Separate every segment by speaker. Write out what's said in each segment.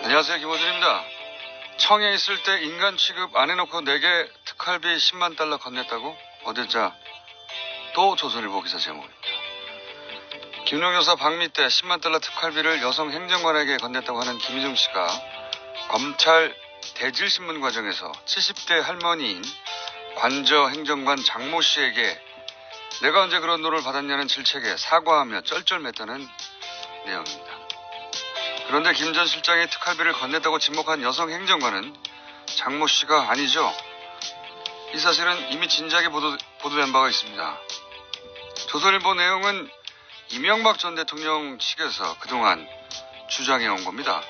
Speaker 1: 안녕하세요, 김호준입니다. 청에 있을 때 인간 취급 안 해놓고 내게 특활비 10만 달러 건넸다고? 어딜자? 또 조선일보 기사 제목입니다. 김용 여사 방미 때 10만 달러 특활비를 여성 행정관에게 건넸다고 하는 김희중 씨가 검찰 대질신문 과정에서 70대 할머니인 관저 행정관 장모 씨에게 내가 언제 그런 돈을 받았냐는 질책에 사과하며 쩔쩔맸다는 내용입니다. 그런데 김 전 실장이 특활비를 건넸다고 지목한 여성 행정관은 장모 씨가 아니죠. 이 사실은 이미 진작에 보도된 바가 있습니다. 조선일보 내용은 이명박 전 대통령 측에서 그동안 주장해온 겁니다.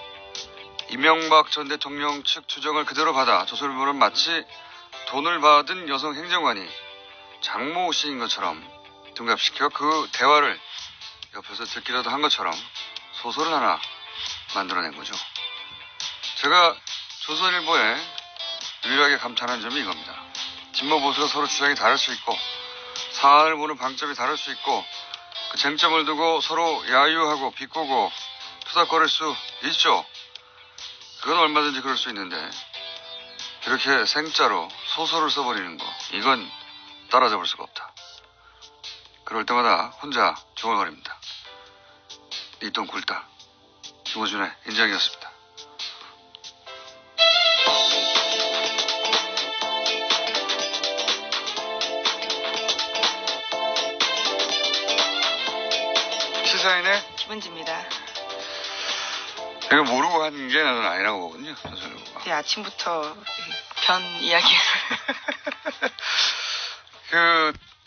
Speaker 1: 이명박 전 대통령 측 주장을 그대로 받아 조선일보는 마치 돈을 받은 여성 행정관이 장모 씨인 것처럼 둔갑시켜 그 대화를 옆에서 듣기라도 한 것처럼 소설을 하나 만들어낸 거죠. 제가 조선일보에 유일하게 감탄한 점이 이겁니다. 진보 보수가 서로 주장이 다를 수 있고 사안을 보는 방점이 다를 수 있고 그 쟁점을 두고 서로 야유하고 비꼬고 투닥거릴 수 있죠. 그건 얼마든지 그럴 수 있는데 이렇게 생짜로 소설을 써버리는 거 이건 따라잡을 수가 없다. 그럴 때마다 혼자 중얼거립니다. 이 돈 굴다. 김호준의 인정이었습니다. 시사인의
Speaker 2: 김은지입니다.
Speaker 1: 내가 모르고 한 게 나는 아니라고 보거든요.
Speaker 2: 네, 아침부터 변 이야기를.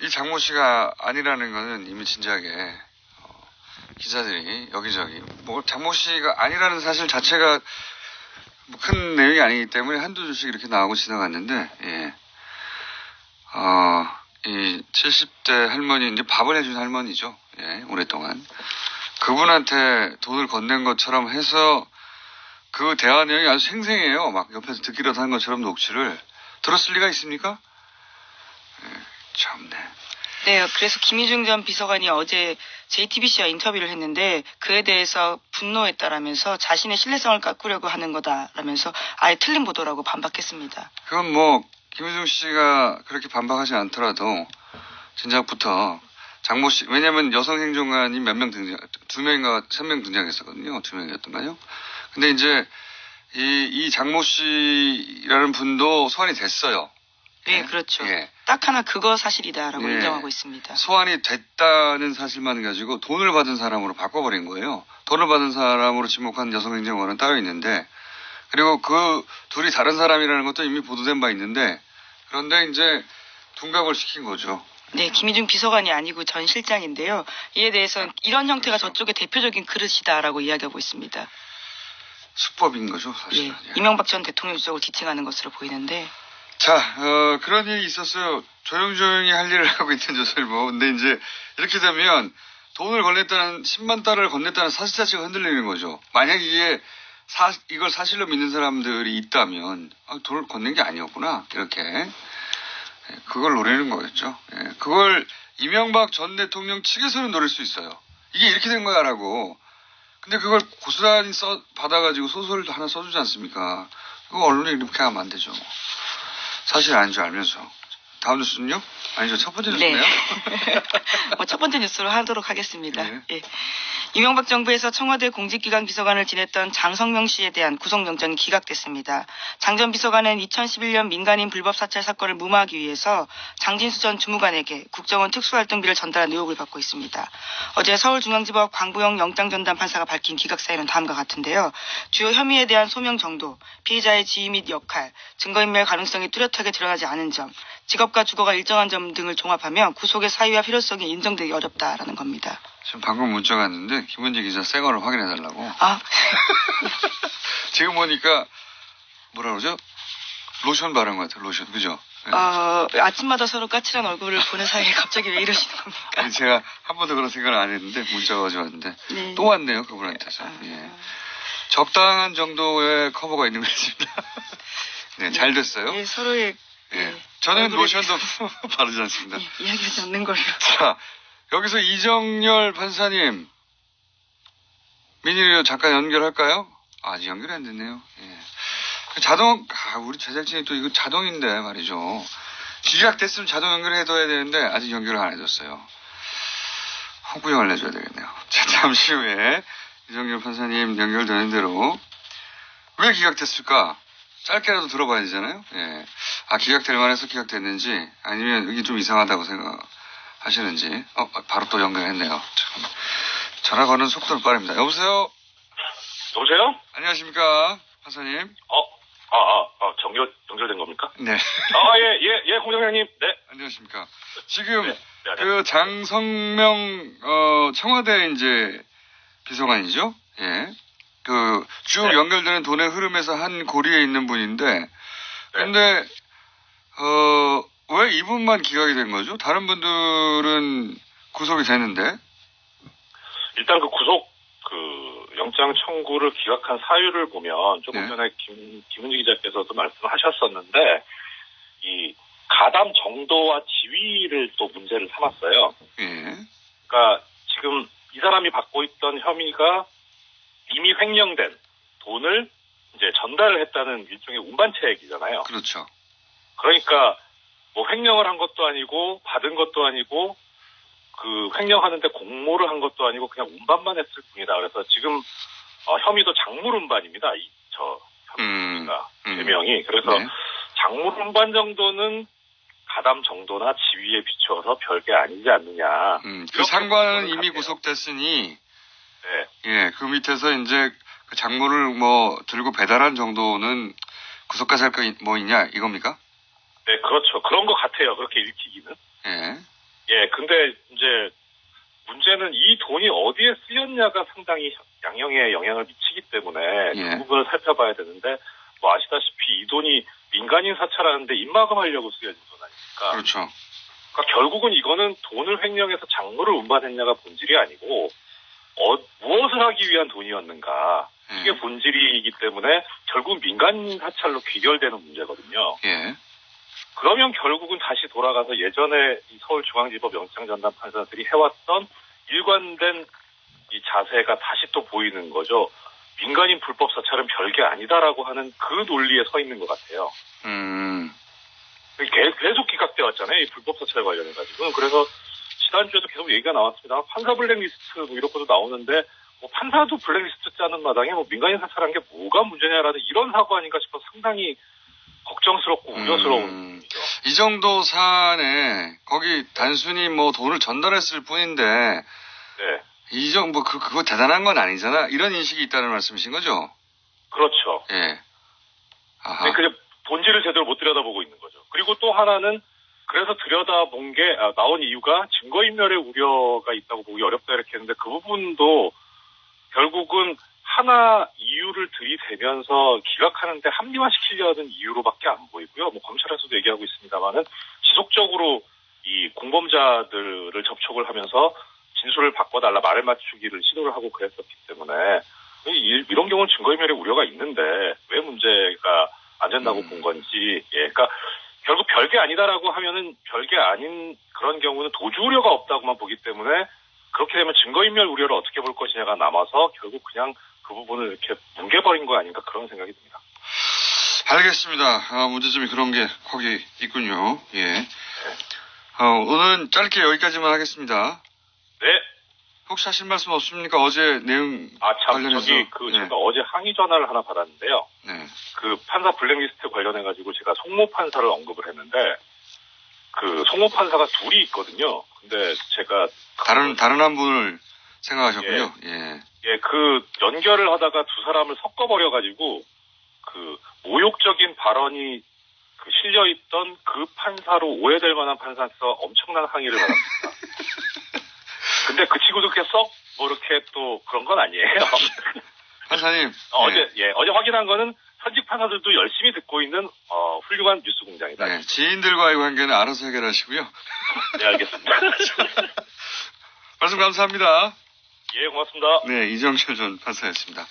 Speaker 1: 이 장모 씨가 아니라는 거는 이미 진작에 기자들이 여기저기 장모 씨가 아니라는 사실 자체가 큰 내용이 아니기 때문에 한두 줄씩 이렇게 나오고 지나갔는데 이 70대 할머니 이제 밥을 해준 할머니죠. 예, 오랫동안 그분한테 돈을 건넨 것처럼 해서 그 대화 내용이 아주 생생해요. 막 옆에서 듣기라도 한 것처럼 녹취를 들었을 리가 있습니까? 예, 참네.
Speaker 2: 네, 그래서 김희중 전 비서관이 어제 JTBC와 인터뷰를 했는데 그에 대해서 분노했다라면서 자신의 신뢰성을 깎으려고 하는 거다라면서 아예 틀린 보도라고 반박했습니다.
Speaker 1: 그건 김희중 씨가 그렇게 반박하지 않더라도 진작부터 장모 씨, 왜냐면 여성 행정관이 몇 명 두 명인가 세 명 등장했었거든요. 두 명이었던가요? 근데 이제 이 장모 씨라는 분도 소환이 됐어요.
Speaker 2: 네, 그렇죠.
Speaker 1: 예.
Speaker 2: 딱 하나 그거 사실이다라고
Speaker 1: 예.
Speaker 2: 인정하고 있습니다.
Speaker 1: 소환이 됐다는 사실만 가지고 돈을 받은 사람으로 바꿔버린 거예요. 돈을 받은 사람으로 지목한 여성행정관은 따로 있는데 그리고 그 둘이 다른 사람이라는 것도 이미 보도된 바 있는데 그런데 이제 둔갑을 시킨 거죠.
Speaker 2: 네, 김희중 비서관이 아니고 전 실장인데요. 이에 대해서는 이런 형태가 저쪽의 대표적인 그릇이다라고 이야기하고 있습니다.
Speaker 1: 수법인 거죠, 사실은.
Speaker 2: 예, 이명박 전 대통령 쪽을 지칭하는 것으로 보이는데.
Speaker 1: 자, 그런 일이 있었어요. 조용조용히 할 일을 하고 있는 조선일보. 근데 이제 이렇게 되면 돈을 건넸다는 10만 달러를 건넸다는 사실 자체가 흔들리는 거죠. 만약 이걸 사실로 믿는 사람들이 있다면 돈을 건넨 게 아니었구나 이렇게 그걸 노리는 거였죠. 예, 그걸 이명박 전 대통령 측에서는 노릴 수 있어요. 이게 이렇게 된 거야라고. 근데 그걸 고스란히 받아가지고 소설도 하나 써주지 않습니까? 그거 언론이 이렇게 하면 안 되죠. 사실 아닌 줄 알면서. 다음 뉴스는요? 아니죠. 첫 번째 뉴스네요.
Speaker 2: 네. 첫 번째 뉴스로 하도록 하겠습니다.
Speaker 1: 네.
Speaker 2: 예. 이명박 정부에서 청와대 공직기강 비서관을 지냈던 장성명 씨에 대한 구속영장이 기각됐습니다. 장 전 비서관은 2011년 민간인 불법 사찰 사건을 무마하기 위해서 장진수 전 주무관에게 국정원 특수활동비를 전달한 의혹을 받고 있습니다. 어제 서울중앙지법 광부영 영장전담 판사가 밝힌 기각 사유는 다음과 같은데요. 주요 혐의에 대한 소명 정도, 피의자의 지위 및 역할, 증거인멸 가능성이 뚜렷하게 드러나지 않은 점, 직업과 주거가 일정한 점 등을 종합하면 구속의 사유와 필요성이 인정되기 어렵다라는 겁니다.
Speaker 1: 지금 방금 문자가 왔는데 김은지 기자 새 거를 확인해달라고.
Speaker 2: 아.
Speaker 1: 지금 보니까 뭐라 그러죠? 로션 바른 것 같아요. 로션 그죠? 예.
Speaker 2: 아침마다 서로 까칠한 얼굴을 보는 사이에 갑자기 왜 이러시는 겁니까?
Speaker 1: 아니, 제가 한 번도 그런 생각을 안 했는데 문자가 어제 왔는데
Speaker 2: 네.
Speaker 1: 또 왔네요 그분한테서. 예. 적당한 정도의 커버가 있는 것 같습니다. 네, 잘 됐어요.
Speaker 2: 예, 서로의
Speaker 1: 예. 저는
Speaker 2: 얼굴에
Speaker 1: 로션도 바르지 않습니다.
Speaker 2: 이야기하지 않는 걸로.
Speaker 1: 자, 여기서 이정열 판사님, 민희로 잠깐 연결할까요? 아직 연결이 안 됐네요. 예. 우리 제작진이 또 이거 자동인데 말이죠. 시작됐으면 자동 연결해둬야 되는데 아직 연결을 안 해줬어요. 홍구형을 내줘야 되겠네요. 자, 잠시 후에 이정열 판사님 연결되는 대로 왜 기각됐을까? 짧게라도 들어봐야 되잖아요. 예. 기각될 만해서 기각됐는지 아니면 이게 좀 이상하다고 생각하시는지 바로 또 연결했네요. 참. 전화 거는 속도는 빠릅니다. 여보세요?
Speaker 3: 여보세요?
Speaker 1: 안녕하십니까 판사님.
Speaker 3: 정결된 겁니까?
Speaker 1: 네.
Speaker 3: 예, 공장장님. 네.
Speaker 1: 안녕하십니까. 지금
Speaker 3: 네.
Speaker 1: 그 장성명 청와대 이제 비서관이죠. 예. 그 쭉
Speaker 3: 네.
Speaker 1: 연결되는 돈의 흐름에서 한 고리에 있는 분인데, 근데 왜 이분만 기각이 된 거죠? 다른 분들은 구속이 되는데.
Speaker 3: 일단 그 구속 영장 청구를 기각한 사유를 보면 조금
Speaker 1: 네.
Speaker 3: 전에 김은지 기자께서도 말씀하셨었는데 이 가담 정도와 지위를 또 문제를 삼았어요.
Speaker 1: 예.
Speaker 3: 그러니까 지금 이 사람이 받고 있던 혐의가 이미 횡령된 돈을 이제 전달을 했다는 일종의 운반체액이잖아요.
Speaker 1: 그렇죠.
Speaker 3: 그러니까 뭐 횡령을 한 것도 아니고 받은 것도 아니고 그 횡령하는데 공모를 한 것도 아니고 그냥 운반만 했을 뿐이다. 그래서 지금 혐의도 작물 운반입니다. 혐의가 죄명이. 그래서
Speaker 1: 네.
Speaker 3: 작물 운반 정도는 가담 정도나 지위에 비추어서 별게 아니지 않느냐.
Speaker 1: 그 상관은 이미
Speaker 3: 같아요.
Speaker 1: 구속됐으니,
Speaker 3: 네.
Speaker 1: 예, 그 밑에서 이제 그 작물을 뭐 들고 배달한 정도는 구속까지 할 거 뭐 있냐 이겁니까?
Speaker 3: 네, 그렇죠. 그런 것 같아요. 그렇게 읽히기는.
Speaker 1: 예.
Speaker 3: 예, 근데 이제 문제는 이 돈이 어디에 쓰였냐가 상당히 양형에 영향을 미치기 때문에
Speaker 1: 예.
Speaker 3: 그 부분을 살펴봐야 되는데 뭐 아시다시피 이 돈이 민간인 사찰하는데 입마금하려고 쓰여진 돈 아닙니까?
Speaker 1: 그렇죠.
Speaker 3: 그러니까 결국은 이거는 돈을 횡령해서 작물을 운반했냐가 본질이 아니고 무엇을 하기 위한 돈이었는가 이게 본질이기 때문에 결국 민간인 사찰로 귀결되는 문제거든요.
Speaker 1: 예.
Speaker 3: 그러면 결국은 다시 돌아가서 예전에 이 서울중앙지법 영장전담 판사들이 해왔던 일관된 이 자세가 다시 또 보이는 거죠. 민간인 불법 사찰은 별게 아니다라고 하는 그 논리에 서 있는 것 같아요. 계속 기각돼 왔잖아요. 이 불법 사찰 관련해가지고. 그래서 지난주에도 계속 얘기가 나왔습니다. 판사 블랙리스트 뭐 이런 것도 나오는데 뭐 판사도 블랙리스트 짜는 마당에 뭐 민간인 사찰한 게 뭐가 문제냐라는 이런 사고 아닌가 싶어서 상당히 걱정스럽고 우려스러운 일이죠.
Speaker 1: 이 정도 사안에 거기 단순히 뭐 돈을 전달했을 뿐인데
Speaker 3: 네.
Speaker 1: 이 정도 그거 대단한 건 아니잖아. 이런 인식이 있다는 말씀이신 거죠?
Speaker 3: 그렇죠.
Speaker 1: 예. 아하.
Speaker 3: 네, 그냥 본질을 제대로 못 들여다보고 있는 거죠. 그리고 또 하나는 그래서 들여다본 게 나온 이유가 증거인멸의 우려가 있다고 보기 어렵다 이렇게 했는데 그 부분도 결국은 하나 이유를 들이대면서 기각하는데 합리화시키려는 이유로밖에 안 보이고요. 뭐 검찰에서도 얘기하고 있습니다만은 지속적으로 이 공범자들을 접촉을 하면서 진술을 바꿔달라 말을 맞추기를 시도를 하고 그랬었기 때문에 이런 경우는 증거인멸의 우려가 있는데 왜 문제가 안 된다고 본 건지. 예, 그러니까 결국 별게 아니다라고 하면은 별게 아닌 그런 경우는 도주 우려가 없다고만 보기 때문에 그렇게 되면 증거인멸 우려를 어떻게 볼 것이냐가 남아서 결국 그냥 그 부분을 이렇게 뭉개버린 거 아닌가 그런 생각이 듭니다.
Speaker 1: 알겠습니다. 문제점이 그런 게 거기 있군요. 예. 오늘은 짧게 여기까지만 하겠습니다.
Speaker 3: 네.
Speaker 1: 혹시 하실 말씀 없습니까? 어제 내용 관련해서.
Speaker 3: 제가 어제 항의 전화를 하나 받았는데요.
Speaker 1: 네.
Speaker 3: 그 판사 블랙리스트 관련해가지고 제가 송모 판사를 언급을 했는데 그 송모 판사가 둘이 있거든요. 근데 제가
Speaker 1: 다른 한 분을 생각하셨군요.
Speaker 3: 예, 그 연결을 하다가 두 사람을 섞어버려가지고 그 모욕적인 발언이 그 실려있던 그 판사로 오해될 만한 판사에서 엄청난 항의를 받았습니다. 근데 그 친구도 그렇게 뭐 이렇게 또 그런 건 아니에요.
Speaker 1: 판사님.
Speaker 3: 어제 확인한 거는 현직 판사들도 열심히 듣고 있는 훌륭한 뉴스 공장이다.
Speaker 1: 네, 지인들과의 관계는 알아서 해결하시고요.
Speaker 3: 네, 알겠습니다.
Speaker 1: 말씀 감사합니다.
Speaker 3: 예, 고맙습니다.
Speaker 1: 네, 이정철 전 판사였습니다.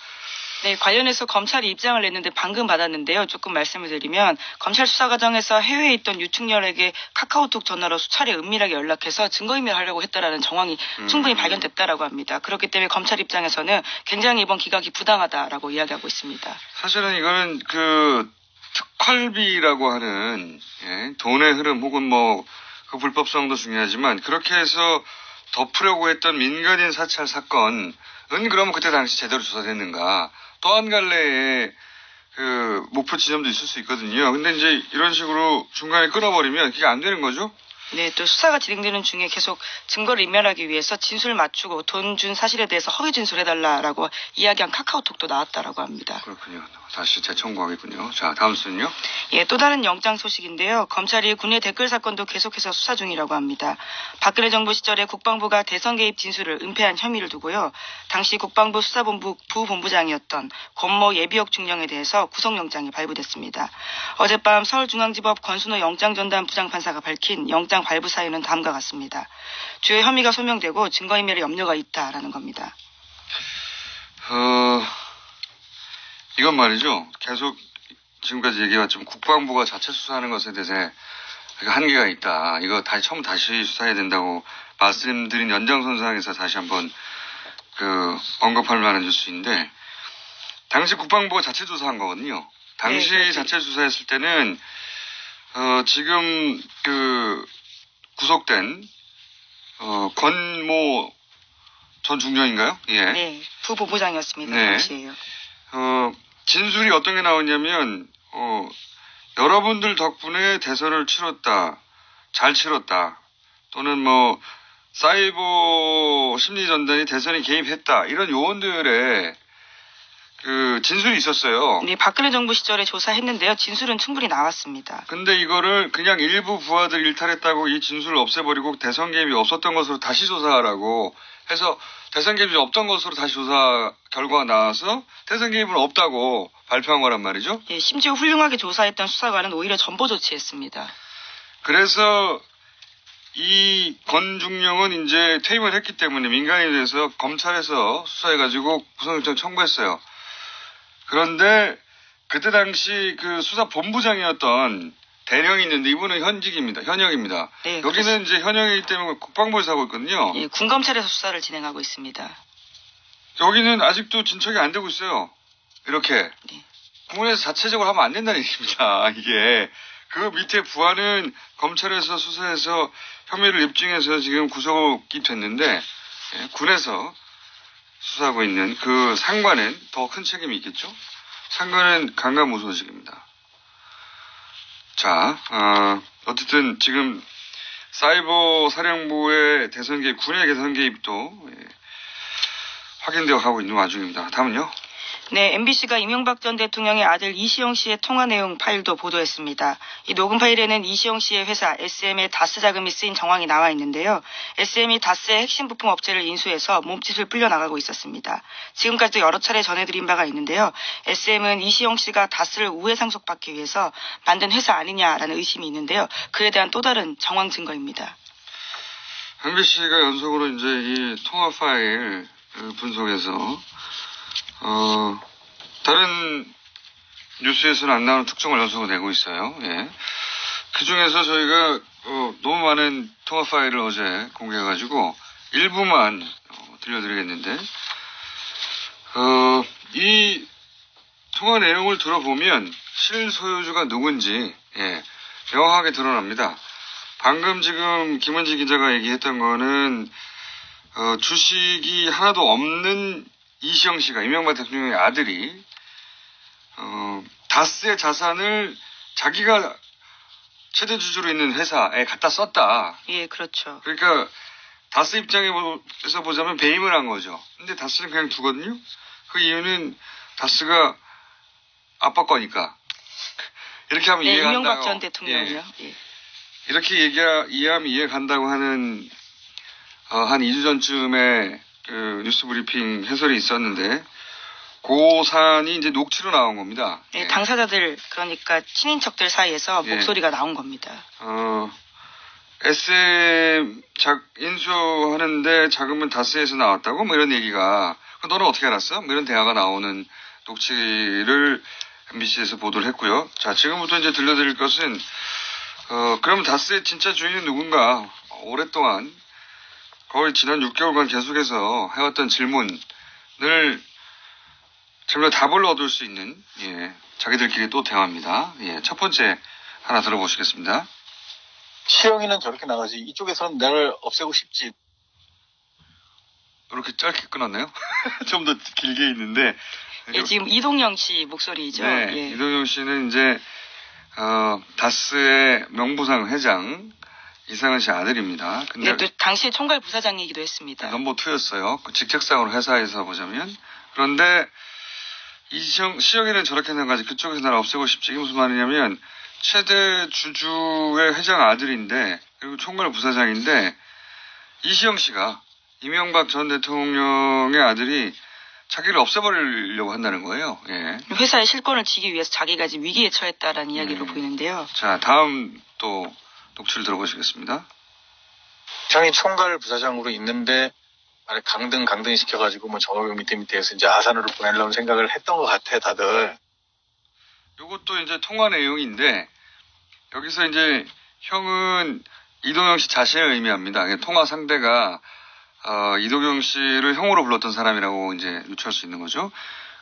Speaker 2: 네, 관련해서 검찰이 입장을 냈는데 방금 받았는데요. 조금 말씀을 드리면 검찰 수사 과정에서 해외에 있던 유충렬에게 카카오톡 전화로 수차례 은밀하게 연락해서 증거인멸하려고 했다라는 정황이 충분히 발견됐다라고 합니다. 그렇기 때문에 검찰 입장에서는 굉장히 이번 기각이 부당하다라고 이야기하고 있습니다.
Speaker 1: 사실은 이거는 그 특활비라고 하는 돈의 흐름 혹은 뭐 그 불법성도 중요하지만 그렇게 해서 덮으려고 했던 민간인 사찰 사건은 그러면 그때 당시 제대로 조사됐는가? 또 한 갈래의 그 목표 지점도 있을 수 있거든요. 근데 이제 이런 식으로 중간에 끊어버리면 그게 안 되는 거죠?
Speaker 2: 네, 또 수사가 진행되는 중에 계속 증거를 인멸하기 위해서 진술을 맞추고 돈 준 사실에 대해서 허위 진술해달라라고 이야기한 카카오톡도 나왔다라고 합니다.
Speaker 1: 그렇군요. 다시 재청구하겠군요. 자, 다음 순요.
Speaker 2: 예, 또 다른 영장 소식인데요. 검찰이 군의 댓글 사건도 계속해서 수사 중이라고 합니다. 박근혜 정부 시절에 국방부가 대선 개입 진술을 은폐한 혐의를 두고요. 당시 국방부 수사본부 부본부장이었던 권모 예비역 중령에 대해서 구속영장이 발부됐습니다. 어젯밤 서울중앙지법 권순호 영장전담 부장판사가 밝힌 영장 발부 사유는 다음과 같습니다. 주요 혐의가 소명되고 증거인멸의 염려가 있다라는 겁니다.
Speaker 1: 이건 말이죠. 계속 지금까지 얘기해왔지만 국방부가 자체 수사하는 것에 대해서 한계가 있다. 이거 다시 수사해야 된다고 말씀드린 연장선상에서 다시 한번 언급할 만한 뉴스인데 당시 국방부가 자체 조사한 거거든요. 당시
Speaker 2: 네,
Speaker 1: 자체 수사했을 때는 지금 구속된 권모 전 중령인가요? 예.
Speaker 2: 네, 부본부장이었습니다.
Speaker 1: 네.
Speaker 2: 당시에요.
Speaker 1: 진술이 어떤 게 나오냐면, 여러분들 덕분에 대선을 치렀다. 잘 치렀다. 또는 사이버 심리전단이 대선에 개입했다. 이런 요원들의 진술이 있었어요.
Speaker 2: 네, 박근혜 정부 시절에 조사했는데요. 진술은 충분히 나왔습니다.
Speaker 1: 근데 이거를 그냥 일부 부하들 일탈했다고 이 진술을 없애버리고 대선 개입이 없었던 것으로 다시 조사하라고 해서 대선 개입이 없던 것으로 다시 조사 결과가 나와서 대선 개입은 없다고 발표한 거란 말이죠.
Speaker 2: 예, 심지어 훌륭하게 조사했던 수사관은 오히려 전보 조치했습니다.
Speaker 1: 그래서 이 권중령은 이제 퇴임을 했기 때문에 민간인에 대해서 검찰에서 수사해가지고 구속영장 청구했어요. 그런데 그때 당시 수사본부장이었던 대령이 있는데 이분은 현역입니다.
Speaker 2: 네,
Speaker 1: 여기는 이제 현역이기 때문에 국방부에서 하고 있거든요.
Speaker 2: 예, 군검찰에서 수사를 진행하고 있습니다.
Speaker 1: 여기는 아직도 진척이 안 되고 있어요. 이렇게.
Speaker 2: 네.
Speaker 1: 군에서 자체적으로 하면 안 된다는 얘기입니다. 이게. 그 밑에 부하는 검찰에서 수사해서 혐의를 입증해서 지금 구속이 됐는데 군에서 수사하고 있는 그 상관은 더 큰 책임이 있겠죠. 상관은 강간무소식입니다. 자, 어쨌든 지금 사이버 사령부의 대선 개입, 군의 대선 개입도 확인되어 가고 있는 와중입니다. 다음은요.
Speaker 2: 네, MBC가 이명박 전 대통령의 아들 이시영 씨의 통화 내용 파일도 보도했습니다. 이 녹음 파일에는 이시영 씨의 회사 SM의 다스 자금이 쓰인 정황이 나와 있는데요. SM이 다스의 핵심 부품 업체를 인수해서 몸짓을 불려나가고 있었습니다. 지금까지도 여러 차례 전해드린 바가 있는데요. SM은 이시영 씨가 다스를 우회 상속받기 위해서 만든 회사 아니냐라는 의심이 있는데요. 그에 대한 또 다른 정황 증거입니다.
Speaker 1: MBC가 연속으로 이제 이 통화 파일 분석해서 다른 뉴스에서는 안 나오는 특종을 연속으로 내고 있어요. 예. 그 중에서 저희가 너무 많은 통화 파일을 어제 공개해가지고 일부만 들려드리겠는데 이 통화 내용을 들어보면 실소유주가 누군지 명확하게 드러납니다. 방금 지금 김은지 기자가 얘기했던 거는 주식이 하나도 없는 이시영 씨가 이명박 대통령의 아들이 다스의 자산을 자기가 최대 주주로 있는 회사에 갖다 썼다.
Speaker 2: 예, 그렇죠.
Speaker 1: 그러니까 다스 입장에서 보자면 배임을 한 거죠. 근데 다스는 그냥 두거든요. 그 이유는 다스가 아빠 거니까. 이렇게 하면 이해가 간다고.
Speaker 2: 이명박 전 대통령이요. 예.
Speaker 1: 이렇게 이해하면 이해 간다고 하는 한 2주 전쯤에 뉴스 브리핑 해설이 있었는데 고산이 이제 녹취로 나온 겁니다.
Speaker 2: 네,
Speaker 1: 예.
Speaker 2: 당사자들 그러니까 친인척들 사이에서
Speaker 1: 예.
Speaker 2: 목소리가 나온 겁니다.
Speaker 1: SM 인수하는데 자금은 다스에서 나왔다고 뭐 이런 얘기가 너는 어떻게 알았어? 뭐 이런 대화가 나오는 녹취를 MBC에서 보도를 했고요. 자, 지금부터 이제 들려드릴 것은 그럼 다스의 진짜 주인은 누군가? 오랫동안 거의 지난 6개월간 계속해서 해왔던 질문을 정말 답을 얻을 수 있는 자기들끼리 또 대화입니다. 첫 번째 하나 들어보시겠습니다.
Speaker 4: 시영이는 저렇게 나가지. 이쪽에서는 나를 없애고 싶지.
Speaker 1: 이렇게 짧게 끊었나요? 좀 더 길게 있는데.
Speaker 2: 예, 지금 이동영 씨 목소리죠.
Speaker 1: 네,
Speaker 2: 예.
Speaker 1: 이동영 씨는 이제 다스의 명부상 회장 이상은 씨 아들입니다. 근데
Speaker 2: 네, 또 당시에 총괄 부사장이기도 했습니다.
Speaker 1: 넘버 2였어요. 그 직책상으로 회사에서 보자면. 그런데 시영이는 저렇게 생각하지. 그쪽에서 나를 없애고 싶지. 이게 무슨 말이냐면 최대 주주의 회장 아들인데 그리고 총괄 부사장인데 이시영 씨가 이명박 전 대통령의 아들이 자기를 없애버리려고 한다는 거예요. 예.
Speaker 2: 회사의 실권을 쥐기 위해서 자기가 지금 위기에 처했다라는 이야기로 보이는데요.
Speaker 1: 자, 다음 또 녹취를 들어보시겠습니다.
Speaker 4: 장이 총괄 부사장으로 있는데 아래 강등 시켜가지고 뭐 정호경 밑에서 이제 아산으로 보내려는 생각을 했던 것 같아 다들.
Speaker 1: 요것도 이제 통화 내용인데 여기서 이제 형은 이동영 씨 자신을 의미합니다. 통화 상대가 이동영 씨를 형으로 불렀던 사람이라고 이제 유추할 수 있는 거죠.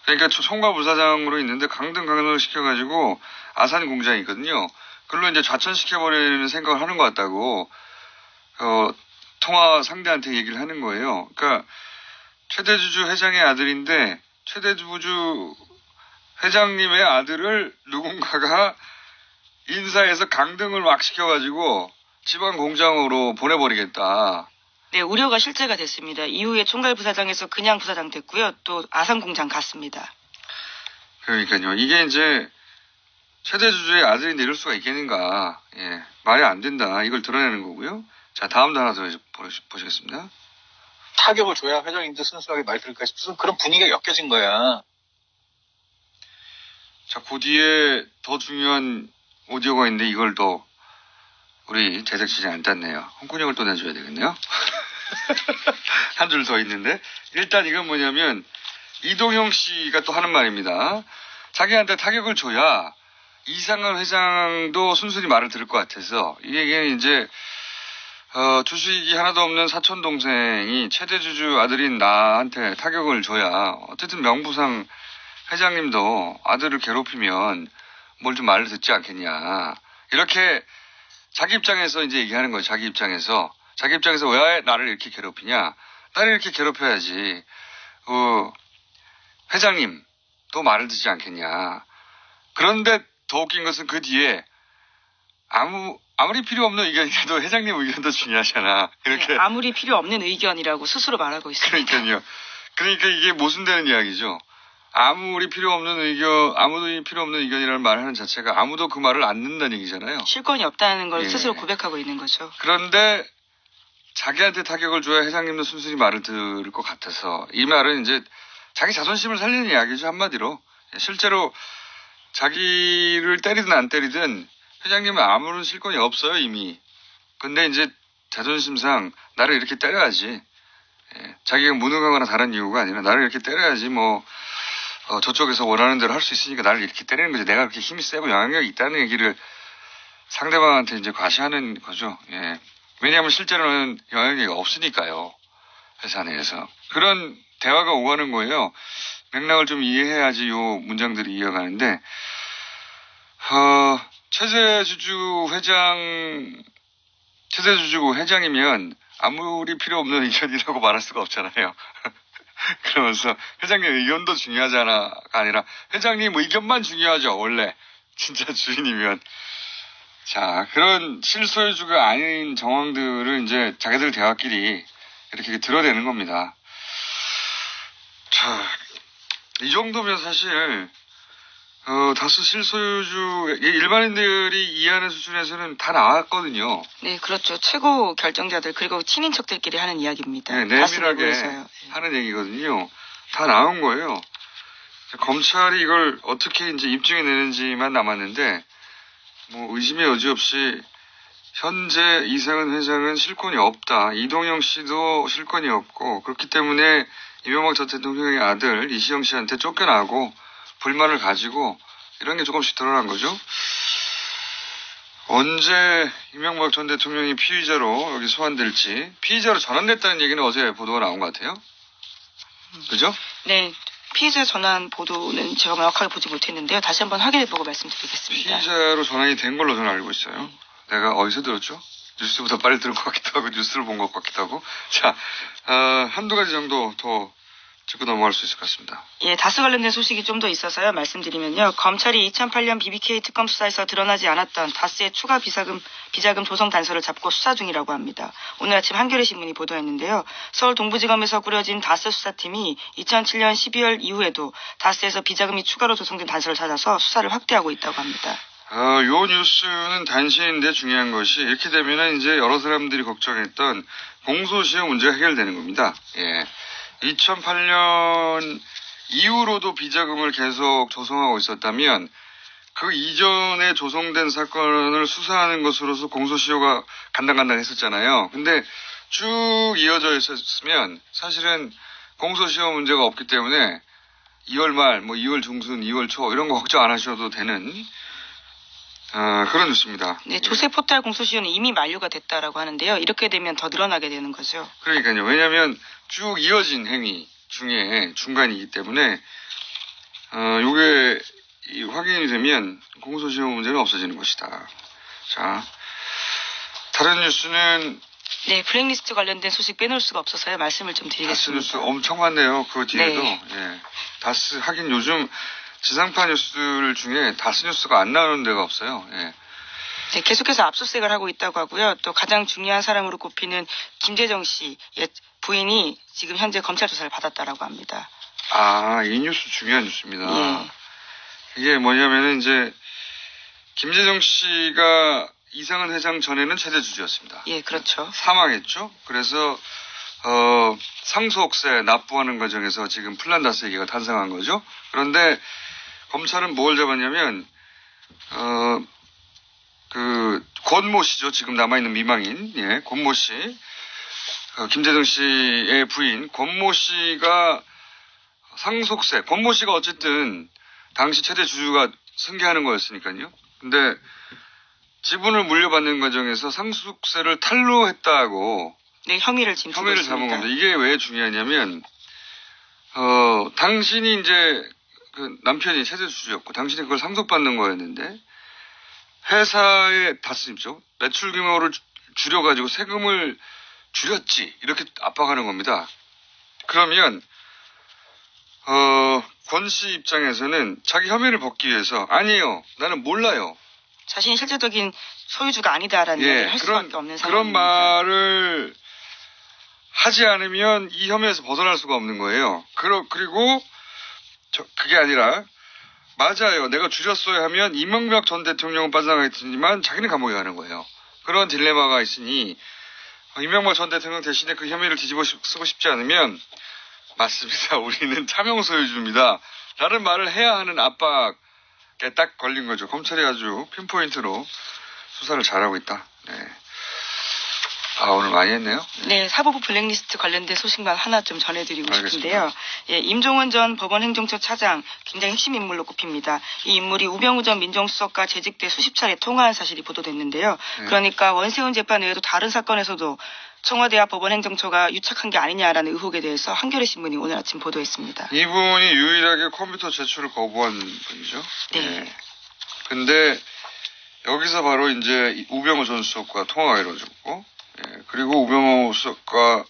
Speaker 1: 그러니까 총괄 부사장으로 있는데 강등을 시켜가지고 아산 공장이 있거든요. 그걸로 이제 좌천시켜버리는 생각을 하는 것 같다고 통화 상대한테 얘기를 하는 거예요. 그러니까 최대 주주 회장의 아들인데 최대 주주 회장님의 아들을 누군가가 인사해서 강등을 막 시켜가지고 지방 공장으로 보내버리겠다.
Speaker 2: 네, 우려가 실제가 됐습니다. 이후에 총괄 부사장에서 그냥 부사장 됐고요. 또 아산 공장 갔습니다.
Speaker 1: 그러니까요. 이게 이제 최대 주주의 아들인데 이럴 수가 있겠는가. 예, 말이 안 된다. 이걸 드러내는 거고요. 자, 다음도 하나 더 보시겠습니다.
Speaker 4: 타격을 줘야 회장님도 순수하게 말 들을까 싶어서 그런 분위기가 엮여진 거야.
Speaker 1: 자, 그 뒤에 더 중요한 오디오가 있는데 이걸 또 우리 제작진이 안 땄네요. 홍군형을 또 내줘야 되겠네요. 한 줄 더 있는데 일단 이건 뭐냐면 이동형 씨가 또 하는 말입니다. 자기한테 타격을 줘야 이상은 회장도 순순히 말을 들을 것 같아서 이 얘기는 이제 주식이 하나도 없는 사촌 동생이 최대 주주 아들인 나한테 타격을 줘야 어쨌든 명부상 회장님도 아들을 괴롭히면 뭘 좀 말을 듣지 않겠냐. 이렇게 자기 입장에서 이제 얘기하는 거예요. 자기 입장에서 왜 나를 이렇게 괴롭히냐. 나를 이렇게 괴롭혀야지. 회장님도 말을 듣지 않겠냐. 그런데 더 웃긴 것은 그 뒤에 아무리 필요 없는 의견이라도 회장님 의견도 중요하잖아. 이렇게.
Speaker 2: 네, 아무리 필요 없는 의견이라고 스스로 말하고 있습니다.
Speaker 1: 그러니까요. 그러니까 이게 모순되는 이야기죠. 아무도 필요 없는 의견이라는 말을 하는 자체가 아무도 그 말을 안 듣는다는 얘기잖아요.
Speaker 2: 실권이 없다는 걸
Speaker 1: 예.
Speaker 2: 스스로 고백하고 있는 거죠.
Speaker 1: 그런데 자기한테 타격을 줘야 회장님도 순순히 말을 들을 것 같아서 이 말은 이제 자기 자존심을 살리는 이야기죠. 한마디로. 실제로 자기를 때리든 안 때리든 회장님은 아무런 실권이 없어요. 이미. 근데 이제 자존심상 나를 이렇게 때려야지. 자기가 무능하거나 다른 이유가 아니라 나를 이렇게 때려야지 저쪽에서 원하는 대로 할 수 있으니까 나를 이렇게 때리는 거지. 내가 그렇게 힘이 세고 영향력이 있다는 얘기를 상대방한테 이제 과시하는 거죠. 예. 왜냐하면 실제로는 영향력이 없으니까요. 회사 내에서. 그런 대화가 오가는 거예요. 맥락을 좀 이해해야지 요 문장들이 이어가는데, 최대 주주고 회장이면 아무리 필요 없는 의견이라고 말할 수가 없잖아요. 그러면서 회장님 의견도 중요하잖아가 아니라 회장님 의견만 중요하죠. 원래 진짜 주인이면. 자, 그런 실소유주가 아닌 정황들을 이제 자기들 대화끼리 이렇게 드러내는 겁니다. 자, 이 정도면 사실 다수 실소유주 일반인들이 이해하는 수준에서는 다 나왔거든요.
Speaker 2: 네, 그렇죠. 최고 결정자들 그리고 친인척들끼리 하는 이야기입니다.
Speaker 1: 네, 내밀하게 하는 얘기거든요. 다 나온 거예요. 검찰이 이걸 어떻게 이제 입증해 내는지만 남았는데, 뭐 의심의 여지 없이 현재 이상은 회장은 실권이 없다. 이동영 씨도 실권이 없고, 그렇기 때문에 이명박 전 대통령의 아들 이시영 씨한테 쫓겨나고 불만을 가지고 이런 게 조금씩 드러난 거죠. 언제 이명박 전 대통령이 피의자로 여기 소환될지, 피의자로 전환됐다는 얘기는 어제 보도가 나온 것 같아요. 그죠?
Speaker 2: 네. 피의자 전환 보도는 제가 명확하게 보지 못했는데요. 다시 한번 확인해보고 말씀드리겠습니다.
Speaker 1: 피의자로 전환이 된 걸로 저는 알고 있어요. 내가 어디서 들었죠? 뉴스보다 빨리 들은 것 같기도 하고 뉴스를 본 것 같기도 하고. 자, 한두 가지 정도 더 짚고 넘어갈 수 있을 것 같습니다.
Speaker 2: 예, 다스 관련된 소식이 좀 더 있어서요. 말씀드리면요. 검찰이 2008년 BBK 특검 수사에서 드러나지 않았던 다스의 추가 비자금 조성 단서를 잡고 수사 중이라고 합니다. 오늘 아침 한겨레 신문이 보도했는데요. 서울 동부지검에서 꾸려진 다스 수사팀이 2007년 12월 이후에도 다스에서 비자금이 추가로 조성된 단서를 찾아서 수사를 확대하고 있다고 합니다.
Speaker 1: 요 뉴스는 단신인데 중요한 것이 이렇게 되면은 이제 여러 사람들이 걱정했던 공소시효 문제가 해결되는 겁니다. 예. 2008년 이후로도 비자금을 계속 조성하고 있었다면 그 이전에 조성된 사건을 수사하는 것으로서 공소시효가 간당간당했었잖아요. 근데 쭉 이어져 있었으면 사실은 공소시효 문제가 없기 때문에 2월 말, 뭐 2월 중순, 2월 초 이런 거 걱정 안 하셔도 되는 그런 뉴스입니다.
Speaker 2: 네, 조세 포탈 공소시효는 이미 만료가 됐다라고 하는데요. 이렇게 되면 더 늘어나게 되는 거죠.
Speaker 1: 그러니까요. 왜냐하면 쭉 이어진 행위 중에 중간이기 때문에 요게 확인이 되면 공소시효 문제는 없어지는 것이다. 자, 다른 뉴스는
Speaker 2: 네, 블랙리스트 관련된 소식 빼놓을 수가 없어서요. 말씀을 좀
Speaker 1: 다스
Speaker 2: 드리겠습니다.
Speaker 1: 뉴스 엄청 많네요. 그 뒤에도.
Speaker 2: 네.
Speaker 1: 예. 다스 하긴 요즘 지상파 뉴스들 중에 다스 뉴스가 안 나오는 데가 없어요. 예.
Speaker 2: 네, 계속해서 압수수색을 하고 있다고 하고요. 또 가장 중요한 사람으로 꼽히는 김재정 씨의 부인이 지금 현재 검찰 조사를 받았다라고 합니다.
Speaker 1: 이 뉴스 중요한 뉴스입니다.
Speaker 2: 예.
Speaker 1: 이게 뭐냐면은 이제 김재정 씨가 이상은 회장 전에는 최대 주주였습니다.
Speaker 2: 예, 그렇죠.
Speaker 1: 사망했죠. 그래서 상속세 납부하는 과정에서 지금 플란다스 얘기가 탄생한 거죠. 그런데 검찰은 뭘 잡았냐면 그 권모 씨죠. 지금 남아있는 미망인, 예, 권모 씨, 김재정 씨의 부인 권모 씨가 상속세, 권모 씨가 어쨌든 당시 최대 주주가 승계하는 거였으니까요. 근데 지분을 물려받는 과정에서 상속세를 탈루했다고
Speaker 2: 네, 혐의를 지금
Speaker 1: 혐의를
Speaker 2: 주고
Speaker 1: 잡은
Speaker 2: 있습니다.
Speaker 1: 겁니다. 이게 왜 중요하냐면 당신이 이제 그 남편이 최대 주주였고 당신이 그걸 상속받는 거였는데 회사의 다스님죠. 매출 규모를 줄여가지고 세금을 줄였지 이렇게 압박하는 겁니다. 그러면 권 씨 입장에서는 자기 혐의를 벗기 위해서 아니에요. 나는 몰라요.
Speaker 2: 자신이 실질적인 소유주가 아니다라는 얘기를 할 수밖에 없는 상황입니다.
Speaker 1: 그런 말을 하지 않으면 이 혐의에서 벗어날 수가 없는 거예요. 그리고 그게 아니라 맞아요. 내가 줄였어야 하면 이명박 전 대통령은 빠져나가겠지만 자기는 감옥에 가는 거예요. 그런 딜레마가 있으니 이명박 전 대통령 대신에 그 혐의를 뒤집어 쓰고 싶지 않으면 맞습니다. 우리는 차명 소유주입니다. 라는 말을 해야 하는 압박에 딱 걸린 거죠. 검찰이 아주 핀포인트로 수사를 잘하고 있다. 네. 오늘 많이 했네요.
Speaker 2: 네, 사법부 블랙리스트 관련된 소식만 하나 좀 전해드리고
Speaker 1: 알겠습니다.
Speaker 2: 싶은데요. 예, 임종원 전 법원행정처 차장 굉장히 핵심 인물로 꼽힙니다. 이 인물이 우병우 전 민정수석과 재직 때 수십 차례 통화한 사실이 보도됐는데요.
Speaker 1: 네.
Speaker 2: 그러니까 원세훈 재판 외에도 다른 사건에서도 청와대와 법원행정처가 유착한 게 아니냐라는 의혹에 대해서 한겨레 신문이 오늘 아침 보도했습니다.
Speaker 1: 이분이 유일하게 컴퓨터 제출을 거부한 분이죠.
Speaker 2: 네.
Speaker 1: 근데 여기서 바로 이제 우병우 전 수석과 통화가 이루어졌고, 예, 그리고 우병우 수석과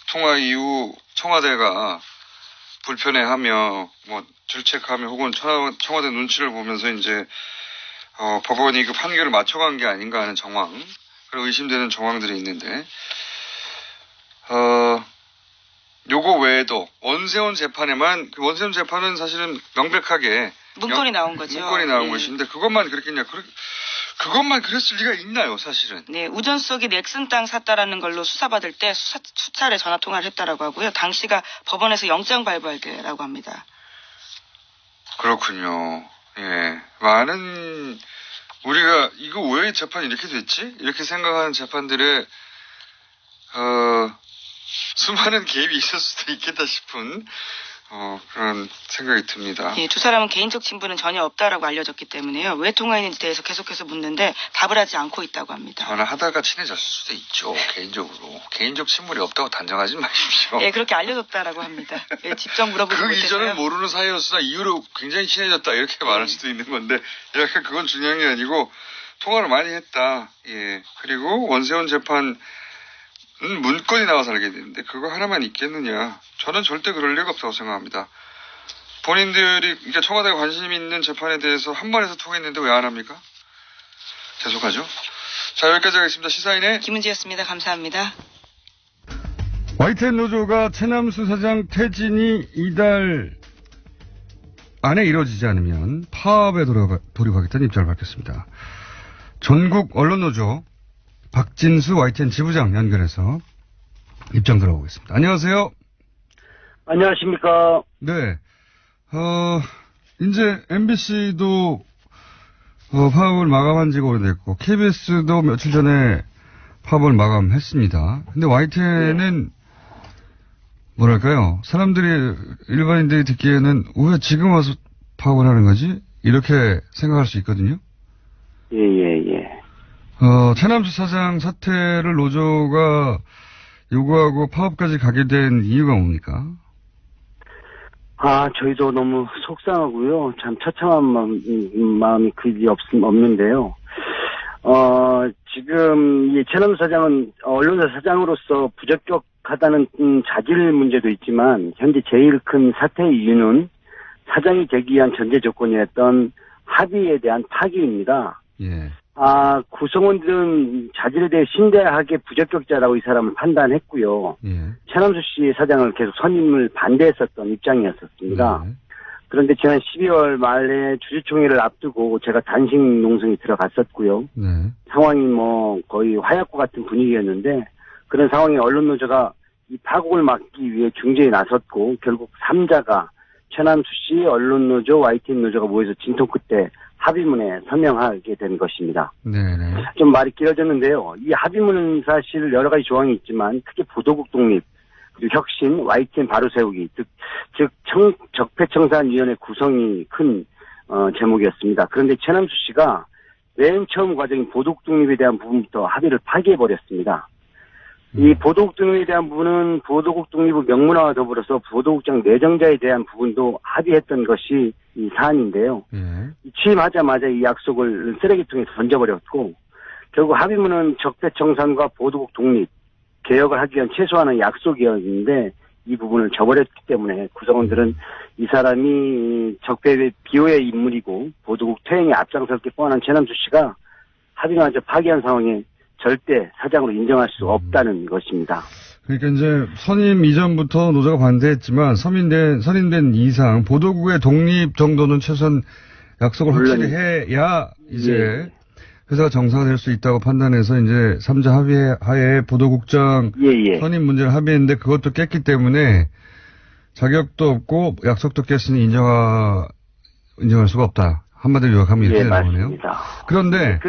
Speaker 1: 통화 이후 청와대가 불편해하며 뭐 질책하며 혹은 청와대 눈치를 보면서 이제 법원이 그 판결을 맞춰간 게 아닌가 하는 정황, 그리고 의심되는 정황들이 있는데 요거 외에도 원세훈 재판에만 그 원세훈 재판은 사실은 명백하게
Speaker 2: 문건이 나온 거죠.
Speaker 1: 문건이 나온
Speaker 2: 네.
Speaker 1: 것인데 그것만 그랬겠냐? 그것만 그랬을 리가 있나요, 사실은?
Speaker 2: 네, 우 전 수석이 넥슨 땅 샀다라는 걸로 수사받을 때 수차례 전화 통화를 했다라고 하고요. 당시가 법원에서 영장 발부할 때라고 합니다.
Speaker 1: 그렇군요. 예. 많은, 우리가, 이거 왜 재판이 이렇게 됐지? 이렇게 생각하는 재판들의, 수많은 개입이 있을 수도 있겠다 싶은, 그런 생각이 듭니다.
Speaker 2: 예, 두 사람은 개인적 친분은 전혀 없다라고 알려졌기 때문에요. 왜 통화했는지 대해서 계속해서 묻는데 답을 하지 않고 있다고 합니다.
Speaker 1: 전화하다가 친해졌을 수도 있죠. 개인적으로. 개인적 친분이 없다고 단정하지 마십시오.
Speaker 2: 예, 그렇게 알려졌다라고 합니다. 예, 직접 물어보지
Speaker 1: 그
Speaker 2: 못해서요.
Speaker 1: 이전은 모르는 사이였으나 이후로 굉장히 친해졌다 이렇게 말할 수도 있는 건데 약간 그건 중요한 게 아니고 통화를 많이 했다. 예. 그리고 원세훈 재판은 문건이 나와서 알게 되는데 그거 하나만 있겠느냐. 저는 절대 그럴 리가 없다고 생각합니다. 본인들이 그러니까 청와대가 관심 있는 재판에 대해서 한 번에서 통했는데 왜 안 합니까? 계속하죠. 자, 여기까지 하겠습니다. 시사인의
Speaker 2: 김은지였습니다. 감사합니다.
Speaker 5: YTN 노조가 최남수 사장 퇴진이 이달 안에 이루어지지 않으면 파업에 돌입하겠다는 입장을 밝혔습니다. 전국 언론노조 박진수 YTN 지부장 연결해서 입장 들어보겠습니다. 안녕하세요.
Speaker 6: 안녕하십니까.
Speaker 5: 네. 이제 MBC도 파업을 마감한 지가 오래됐고 KBS도 며칠 전에 파업을 마감했습니다. 근데 YTN은 뭐랄까요? 사람들이 일반인들이 듣기에는 왜 지금 와서 파업을 하는 거지? 이렇게 생각할 수 있거든요.
Speaker 6: 예.
Speaker 5: 최남수 사장 사퇴를 노조가 요구하고 파업까지 가게 된 이유가 뭡니까?
Speaker 6: 저희도 너무 속상하고요. 참 처참한 마음이 그리 없는데요. 지금 이 최남수 사장은 언론사 사장으로서 부적격하다는 자질 문제도 있지만 현재 제일 큰 사퇴의 이유는 사장이 되기 위한 전제 조건이었던 합의에 대한 파기입니다.
Speaker 5: 예.
Speaker 6: 구성원들은 자질에 대해 신대하게 부적격자라고 이 사람을 판단했고요.
Speaker 5: 예.
Speaker 6: 최남수 씨 사장을 계속 선임을 반대했었던 입장이었습니다.
Speaker 5: 네.
Speaker 6: 그런데 지난 12월 말에 주주총회를 앞두고 제가 단식 농성이 들어갔었고요.
Speaker 5: 네.
Speaker 6: 상황이 거의 화약고 같은 분위기였는데 그런 상황에 언론노조가 이 파국을 막기 위해 중재에 나섰고 결국 3자가 최남수 씨, 언론노조, YTN 노조가 모여서 진통 끝에 합의문에 서명하게 된 것입니다.
Speaker 5: 네네.
Speaker 6: 좀 말이 길어졌는데요. 이 합의문은 사실 여러 가지 조항이 있지만 크게 보도국 독립, 그리고 혁신, YTN 바로 세우기, 즉 적폐청산위원회 구성이 큰 제목이었습니다. 그런데 최남수 씨가 맨 처음 과정인 보도국 독립에 대한 부분부터 합의를 파기해버렸습니다. 이 보도국 독립에 대한 부분은 보도국 독립의 명문화와 더불어서 보도국장 내정자에 대한 부분도 합의했던 것이 이 사안인데요.
Speaker 5: 예.
Speaker 6: 취임하자마자 이 약속을 쓰레기통에 던져버렸고 결국 합의문은 적폐청산과 보도국 독립, 개혁을 하기 위한 최소한의 약속이었는데 이 부분을 저버렸기 때문에 구성원들은 이 사람이 적폐의 비호의 인물이고 보도국 퇴행에 앞장설 게 뻔한 최남수 씨가 합의마저 파기한 상황에 절대 사장으로 인정할 수 없다는 것입니다.
Speaker 5: 그러니까 이제 선임 이전부터 노조가 반대했지만 선임된 이상 보도국의 독립 정도는 최소한 약속을 확실히 해야 이제 회사가 정상화될 수 있다고 판단해서 이제 3자 합의하에 보도국장 선임 문제를 합의했는데 그것도 깼기 때문에 자격도 없고 약속도 깼으니 인정할 수가 없다. 한마디로 요약하면 이렇게 되는 거네요. 그런데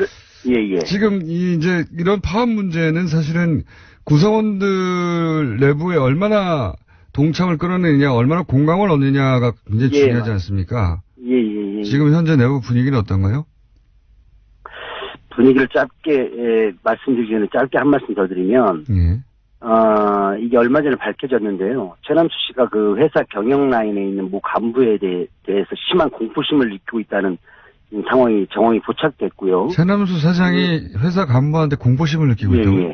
Speaker 5: 지금 이제 이런 파업 문제는 사실은 구성원들 내부에 얼마나 동참을 끌어내느냐, 얼마나 공감을 얻느냐가 굉장히 중요하지 않습니까? 지금 현재 내부 분위기는 어떤가요?
Speaker 6: 분위기를 짧게 말씀드리기 전에 짧게 한 말씀 더 드리면 이게 얼마 전에 밝혀졌는데요. 최남수 씨가 그 회사 경영 라인에 있는 모 간부에 대해서 심한 공포심을 느끼고 있다는 정황이 포착됐고요.
Speaker 5: 최남수 사장이 회사 간부한테 공포심을 느끼고 있다고요?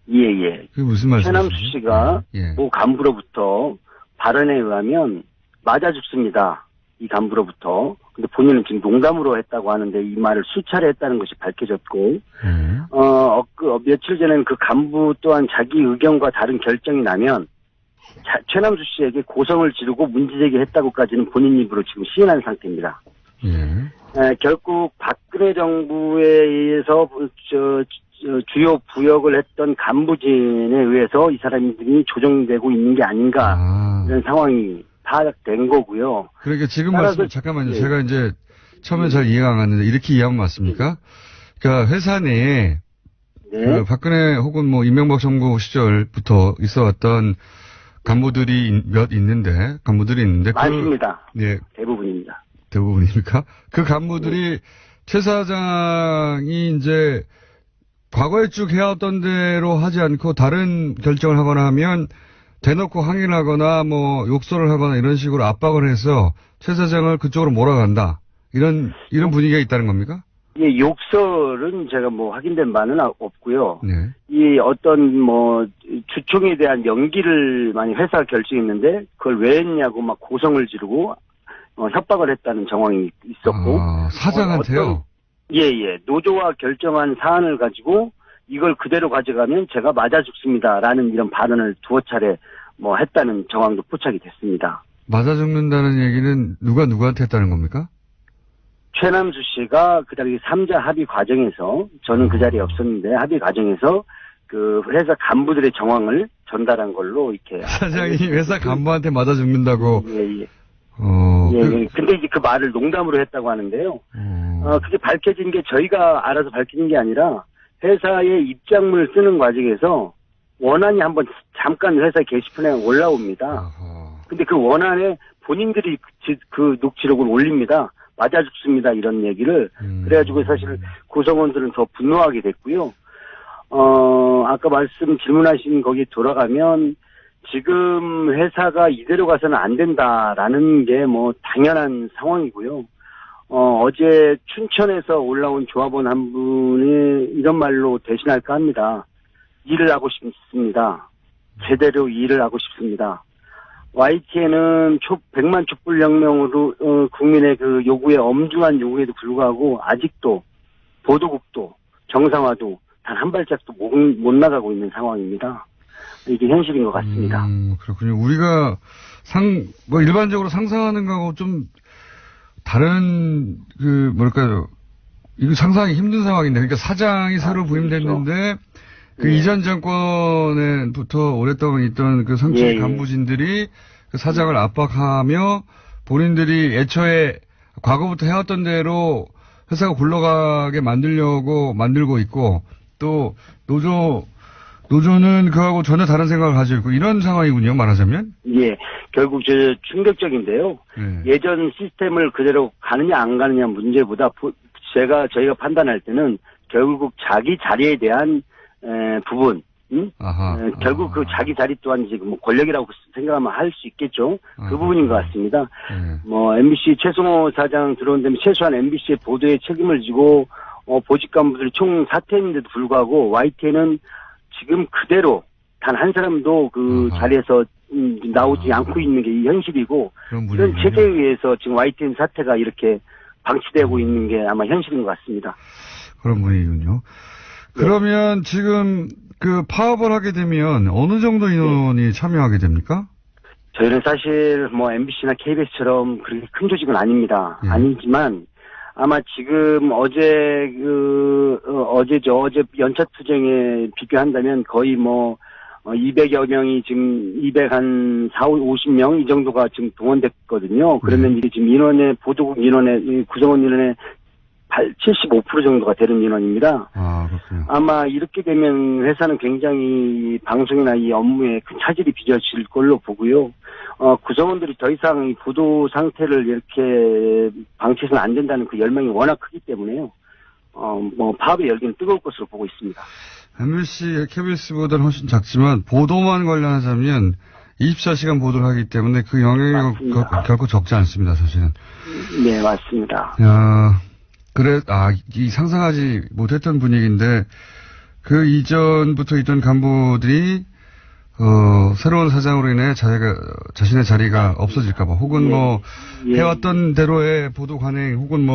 Speaker 5: 그게 무슨 말씀이세요?
Speaker 6: 최남수 씨가 모 간부로부터 발언에 의하면 맞아 죽습니다. 이 간부로부터. 근데 본인은 지금 농담으로 했다고 하는데 이 말을 수차례 했다는 것이 밝혀졌고, 며칠 전에는 그 간부 또한 자기 의견과 다른 결정이 나면 최남수 씨에게 고성을 지르고 문제제기했다고까지는 본인 입으로 지금 시인한 상태입니다. 결국 박근혜 정부에 의해서 주요 부역을 했던 간부진에 의해서 이 사람들이 조정되고 있는 게 아닌가 이런 상황이 다 된 거고요.
Speaker 5: 그러니까 지금
Speaker 6: 따라서-
Speaker 5: 말씀, 잠깐만요.
Speaker 6: 예.
Speaker 5: 제가 이제 처음에 잘 이해가 안 갔는데 이렇게 이해하면 맞습니까? 그러니까 회사 내에
Speaker 6: 네.
Speaker 5: 그 박근혜 혹은 뭐 이명박 정부 시절부터 있어왔던 간부들이 있는데
Speaker 6: 많습니다.
Speaker 5: 네,
Speaker 6: 대부분입니다.
Speaker 5: 대부분입니까? 그 간부들이 최 사장이 이제 과거에 쭉 해왔던 대로 하지 않고 다른 결정을 하거나 하면 대놓고 항의를 하거나 뭐 욕설을 하거나 이런 식으로 압박을 해서 최 사장을 그쪽으로 몰아간다. 이런 분위기가 있다는 겁니까?
Speaker 6: 예, 욕설은 제가 뭐 확인된 바는 없고요.
Speaker 5: 네.
Speaker 6: 이 어떤 뭐 주총에 대한 연기를 많이 회사가 결정했는데 그걸 왜 했냐고 막 고성을 지르고 협박을 했다는 정황이 있었고.
Speaker 5: 사장한테요?
Speaker 6: 예. 노조와 결정한 사안을 가지고 이걸 그대로 가져가면 제가 맞아 죽습니다라는 이런 발언을 두어 차례 뭐 했다는 정황도 포착이 됐습니다.
Speaker 5: 맞아 죽는다는 얘기는 누구한테 했다는 겁니까?
Speaker 6: 최남수 씨가 그 당시 3자 합의 과정에서 저는 그 자리에 없었는데 합의 과정에서 그 회사 간부들의 정황을 전달한 걸로 이렇게
Speaker 5: 사장이 회사 간부한테 맞아 죽는다고.
Speaker 6: 예.
Speaker 5: 그,
Speaker 6: 근데 이제 그 말을 농담으로 했다고 하는데요. 그게 밝혀진 게 저희가 알아서 밝히는 게 아니라 회사의 입장문을 쓰는 과정에서 원안이 한번 잠깐 회사 게시판에 올라옵니다. 근데 그 원안에 본인들이 그 녹취록을 올립니다. 맞아 죽습니다. 이런 얘기를. 그래가지고 사실 구성원들은 더 분노하게 됐고요. 아까 질문하신 거기 돌아가면 지금 회사가 이대로 가서는 안 된다라는 게 뭐 당연한 상황이고요. 어제 춘천에서 올라온 조합원 한 분이 이런 말로 대신할까 합니다. 일을 하고 싶습니다. 제대로 일을 하고 싶습니다. YTN은 100만 촛불혁명으로 국민의 그 요구에 엄중한 요구에도 불구하고 아직도 보도국도 정상화도 단 한 발짝도 못 나가고 있는 상황입니다. 이게 현실인 것 같습니다.
Speaker 5: 그렇군요. 우리가 일반적으로 상상하는 거하고 좀 다른 이거 상상하기 힘든 상황인데, 그러니까 사장이 새로 부임됐는데 그 이전 정권에부터 오랫동안 있던 그 상층 간부진들이 그 사장을 압박하며 본인들이 애초에 과거부터 해왔던 대로 회사가 굴러가게 만들고 있고 또 노조는 그하고 전혀 다른 생각을 가지고 있고 이런 상황이군요, 말하자면. 예.
Speaker 6: 결국 충격적인데요. 예전 시스템을 그대로 가느냐 안 가느냐 문제보다 저희가 판단할 때는 결국 자기 자리에 대한 부분, 결국 그 자기 자리 또한 지금 뭐 권력이라고 생각하면 할 수 있겠죠. 그 부분인 것 같습니다. 뭐 MBC 최승호 사장 들어온 데면 최소한 MBC의 보도에 책임을 지고 보직 간부들이 총 사퇴했는데도 불구하고 YTN은 지금 그대로 단 한 사람도 그 자리에서 나오지 않고 있는 게 이 현실이고 이런 체제에 의해서 지금 YTN 사태가 이렇게 방치되고 있는 게 아마 현실인 것 같습니다.
Speaker 5: 그런 분위기군요. 그러면 지금 그 파업을 하게 되면 어느 정도 인원이 참여하게 됩니까?
Speaker 6: 저희는 사실 뭐 MBC나 KBS처럼 그렇게 큰 조직은 아닙니다. 아니지만 아마 지금 어제 연차 투쟁에 비교한다면 거의 뭐 200여 명이 지금 50명 이 정도가 지금 동원됐거든요. 그러면 이게 지금 보도국 인원의 구성원 인원의 75% 정도가 되는 인원입니다.
Speaker 5: 그렇군요.
Speaker 6: 아마 이렇게 되면 회사는 굉장히 방송이나 이 업무에 큰 차질이 빚어질 걸로 보고요. 구성원들이 더 이상 이 보도 상태를 이렇게 방치해서는 안 된다는 그 열망이 워낙 크기 때문에요. 파업의 열기는 뜨거울 것으로 보고 있습니다.
Speaker 5: MBC, KBS보다는 훨씬 작지만 보도만 관련하자면 24시간 보도를 하기 때문에 그 영향이 결코 적지 않습니다, 사실은.
Speaker 6: 네, 맞습니다.
Speaker 5: 이 상상하지 못했던 분위기인데 그 이전부터 있던 간부들이 새로운 사장으로 인해 자신의 자리가 없어질까봐 혹은 해왔던 대로의 보도 관행 혹은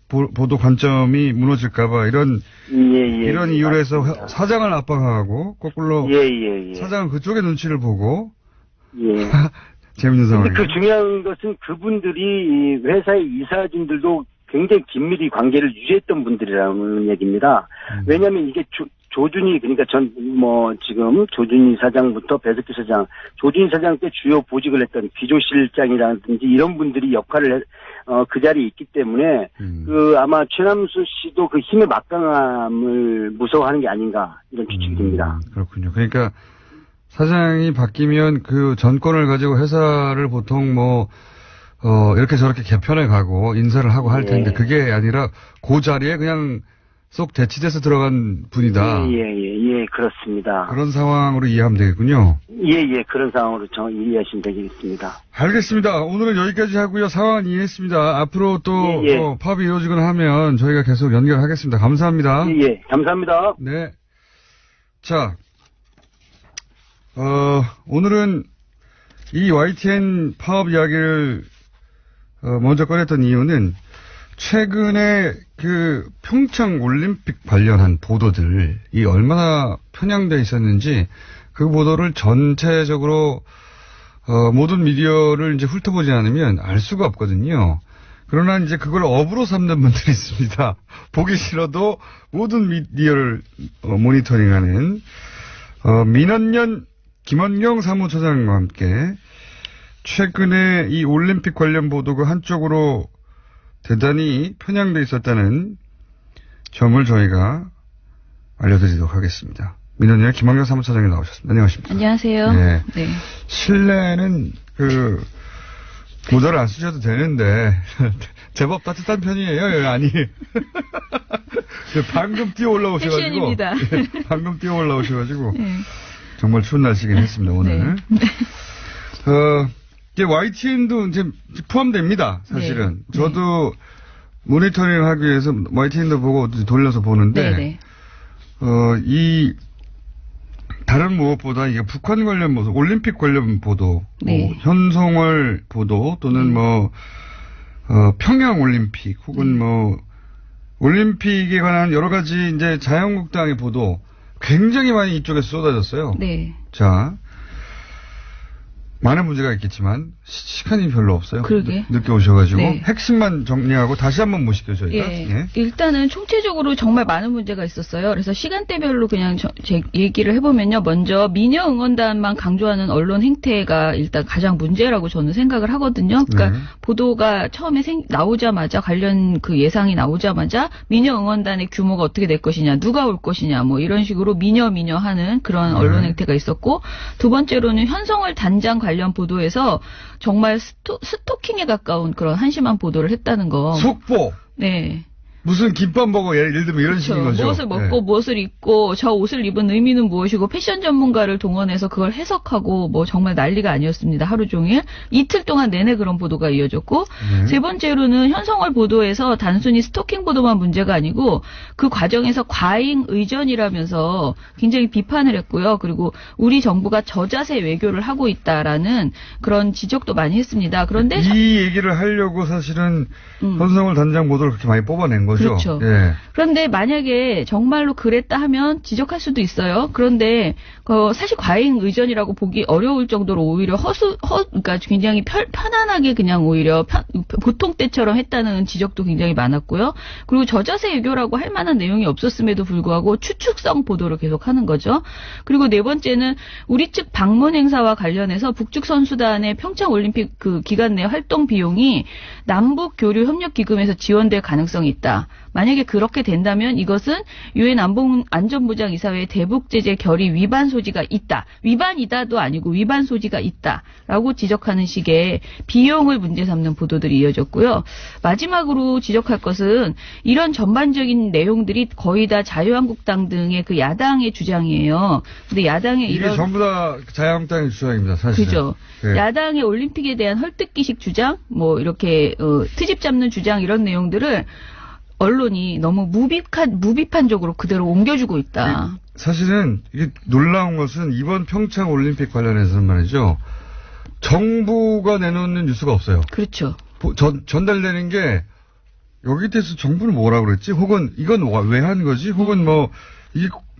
Speaker 5: 보도 관점이 무너질까봐 이런 이유로 해서 사장을 압박하고 거꾸로 사장은 그쪽의 눈치를 보고 재밌는 상황이에요.
Speaker 6: 그 중요한 것은 그분들이 회사의 이사진들도 굉장히 긴밀히 관계를 유지했던 분들이라는 얘기입니다. 왜냐하면 이게 조준희, 그러니까 지금 조준희 사장부터 배석기 사장, 조준희 사장 때 주요 보직을 했던 비조실장이라든지 이런 분들이 역할을 그 자리에 있기 때문에 아마 최남수 씨도 그 힘의 막강함을 무서워하는 게 아닌가 이런 추측이 듭니다.
Speaker 5: 그렇군요. 그러니까 사장이 바뀌면 그 전권을 가지고 회사를 보통 이렇게 저렇게 개편해 가고 인사를 하고 할 텐데 그게 아니라 그 자리에 그냥 쏙 대치돼서 들어간 분이다.
Speaker 6: 예, 그렇습니다.
Speaker 5: 그런 상황으로 이해하면 되겠군요.
Speaker 6: 예, 그런 상황으로 이해하시면 되겠습니다.
Speaker 5: 알겠습니다. 오늘은 여기까지 하고요. 상황은 이해했습니다. 앞으로 또 파업이 이루어지거나 하면 저희가 계속 연결하겠습니다. 감사합니다.
Speaker 6: 예, 감사합니다.
Speaker 5: 네. 자, 오늘은 이 YTN 파업 이야기를 먼저 꺼냈던 이유는 최근에 그 평창 올림픽 관련한 보도들이 얼마나 편향되어 있었는지 그 보도를 전체적으로 모든 미디어를 이제 훑어보지 않으면 알 수가 없거든요. 그러나 이제 그걸 업으로 삼는 분들이 있습니다. 보기 싫어도 모든 미디어를 모니터링하는 민원연 김원경 사무처장과 함께 최근에 이 올림픽 관련 보도가 한쪽으로 대단히 편향돼 있었다는 점을 저희가 알려드리도록 하겠습니다. 민원연 김원경 사무처장이 나오셨습니다. 안녕하십니까?
Speaker 7: 안녕하세요.
Speaker 5: 네.
Speaker 7: 네.
Speaker 5: 실내는 모자를 안 쓰셔도 되는데 제법 따뜻한 편이에요. 아니 방금 뛰어 올라오셔가지고
Speaker 7: 패션입니다.
Speaker 5: 방금 뛰어 올라오셔가지고 정말 추운 날씨긴 했습니다 오늘.
Speaker 7: 네.
Speaker 5: 이게 YTN도 이제 포함됩니다. 사실은
Speaker 7: 네.
Speaker 5: 저도 모니터링 하기 위해서 YTN도 보고 돌려서 보는데 이 다른 무엇보다 이게 북한 관련 보도, 올림픽 관련 보도, 현송월 보도 또는 평양 올림픽 혹은 올림픽에 관한 여러 가지 이제 자유한국당의 보도 굉장히 많이 이쪽에서 쏟아졌어요.
Speaker 7: 네.
Speaker 5: 자, 많은 문제가 있겠지만 시간이 별로 없어요.
Speaker 7: 그러게.
Speaker 5: 늦게 오셔가지고 핵심만 정리하고 다시 한번 모실게요 저희가.
Speaker 7: 일단은 총체적으로 정말 많은 문제가 있었어요. 그래서 시간대별로 그냥 제 얘기를 해보면요. 먼저 미녀 응원단만 강조하는 언론 행태가 일단 가장 문제라고 저는 생각을 하거든요. 그러니까 보도가 처음에 나오자마자 관련 그 예상이 나오자마자 미녀 응원단의 규모가 어떻게 될 것이냐, 누가 올 것이냐, 이런 식으로 미녀 하는 그런 언론 행태가 있었고, 두 번째로는 현성월 단장 관련 보도에서 정말 스토킹에 가까운 그런 한심한 보도를 했다는 거.
Speaker 5: 속보.
Speaker 7: 네.
Speaker 5: 무슨 김밥 먹어 예를 들면 이런 식인 거죠.
Speaker 7: 무엇을 먹고 무엇을 입고 저 옷을 입은 의미는 무엇이고 패션 전문가를 동원해서 그걸 해석하고 정말 난리가 아니었습니다. 하루 종일. 이틀 동안 내내 그런 보도가 이어졌고 세 번째로는 현성월 보도에서 단순히 스토킹 보도만 문제가 아니고 그 과정에서 과잉 의전이라면서 굉장히 비판을 했고요. 그리고 우리 정부가 저자세 외교를 하고 있다라는 그런 지적도 많이 했습니다. 그런데
Speaker 5: 이 얘기를 하려고 사실은 현성월 단장 보도를 그렇게 많이 뽑아낸 거죠.
Speaker 7: 그렇죠.
Speaker 5: 예.
Speaker 7: 그런데 만약에 정말로 그랬다 하면 지적할 수도 있어요. 그런데 사실 과잉 의전이라고 보기 어려울 정도로 오히려 그러니까 굉장히 편안하게 그냥 오히려 보통 때처럼 했다는 지적도 굉장히 많았고요. 그리고 저자세 외교라고 할 만한 내용이 없었음에도 불구하고 추측성 보도를 계속하는 거죠. 그리고 네 번째는 우리 측 방문 행사와 관련해서 북측 선수단의 평창 올림픽 그 기간 내 활동 비용이 남북 교류 협력 기금에서 지원될 가능성이 있다. 만약에 그렇게 된다면 이것은 유엔 안전보장 이사회 대북 제재 결의 위반 소지가 있다. 위반이다도 아니고 위반 소지가 있다라고 지적하는 식의 비용을 문제 삼는 보도들이 이어졌고요. 마지막으로 지적할 것은 이런 전반적인 내용들이 거의 다 자유한국당 등의 그 야당의 주장이에요. 근데 야당의
Speaker 5: 이게 전부 다 자유한국당의 주장입니다. 사실은.
Speaker 7: 그죠. 네. 야당의 올림픽에 대한 헐뜯기식 주장, 이렇게 트집 잡는 주장 이런 내용들을 언론이 너무 무비판적으로 그대로 옮겨주고 있다.
Speaker 5: 사실은 이게 놀라운 것은 이번 평창 올림픽 관련해서는 말이죠. 정부가 내놓는 뉴스가 없어요.
Speaker 7: 그렇죠.
Speaker 5: 전달되는 게 여기 대해서 정부는 뭐라고 그랬지? 혹은 이건 왜 한 거지? 혹은